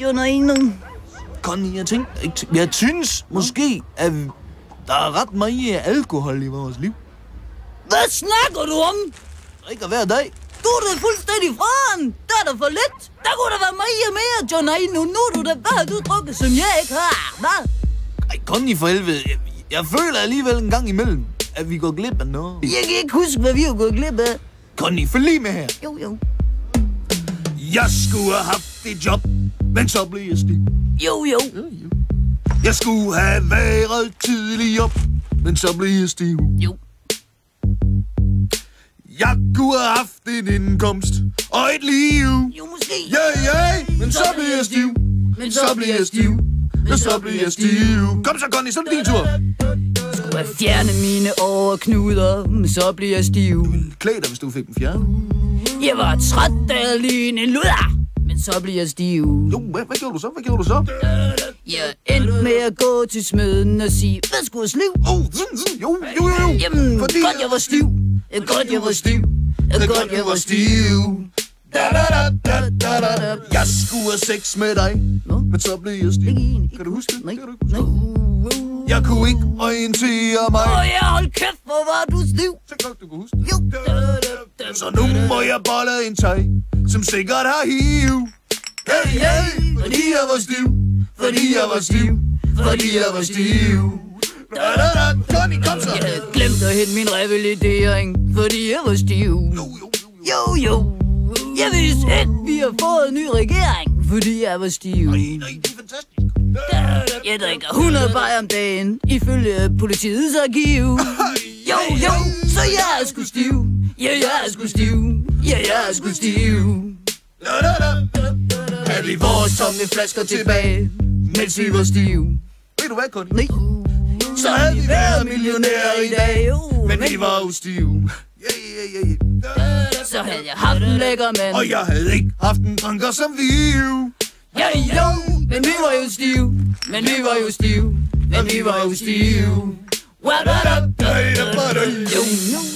John Ejno. Connie, jeg synes måske, at der er ret meget alkohol i vores liv. Hvad snakker du om? Drikker hver dag. Du er da fuldstændig foran. Der er der for lidt. Der kunne der være meget mere, John Ejno. Nu er du da bare du drukket, som jeg ikke har. Hvad? Ej, Connie, for helvede. Jeg føler alligevel en gang imellem, at vi går glip af noget. Jeg kan ikke huske, hvad vi har gået glip af. Connie, følg lige med her. Jo. Jeg skulle have haft et job, men så blev jeg stiv. Jo. Jeg skulle have været tidlig op, men så blev jeg stiv. Jo. Jeg kunne have haft en indkomst og et liv. Jo, måske. Ja, men så blev jeg stiv. Men så blev jeg stiv. Kom så, Connie, så er det din tur. Skulle jeg fjerne mine overknuder, men så blev jeg stiv. Klæd dig, hvis du fik dem fjernet. Jeg var træt af lignende en luder, men så blev jeg stiv. Jo, hvad gjorde du så? Jeg endte med at gå til smeden og sige, hvad skulle jeg sliv? Jo. Jamen, fordi godt jeg var stiv. Godt jeg var stiv. Jeg skulle have sex med dig, men så blev jeg stiv. Kan du huske det? Nej. Jeg kunne ikke orientere mig. Hold kæft, hvor var du stiv. Så godt du kunne huske det. Så nu må jeg bolle en tøj, som sikkert har hiv. Hey, fordi jeg var stiv. Connie, kom så. Jeg havde glemt at hente min revalidering, fordi jeg var stiv. Jo. Jeg vidste ikke, vi har fået en ny regering, fordi jeg var stiv. Nej, det er fantastisk. Jeg drikker 100 bajer om dagen, ifølge politiets arkiv. Jo, så jeg er sgu stiv. Ja, jeg er sgu stiv. Havde vi vores tomme flasker tilbage, mens vi var stive. Ved du hvad, Connie? Nej. Så havde vi været millionærer i dag, men vi var jo stive. Så havde jeg haft en lækker mand. Og jeg havde ikke haft en dranker som vi. Jo, men vi var jo stive.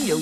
Jo.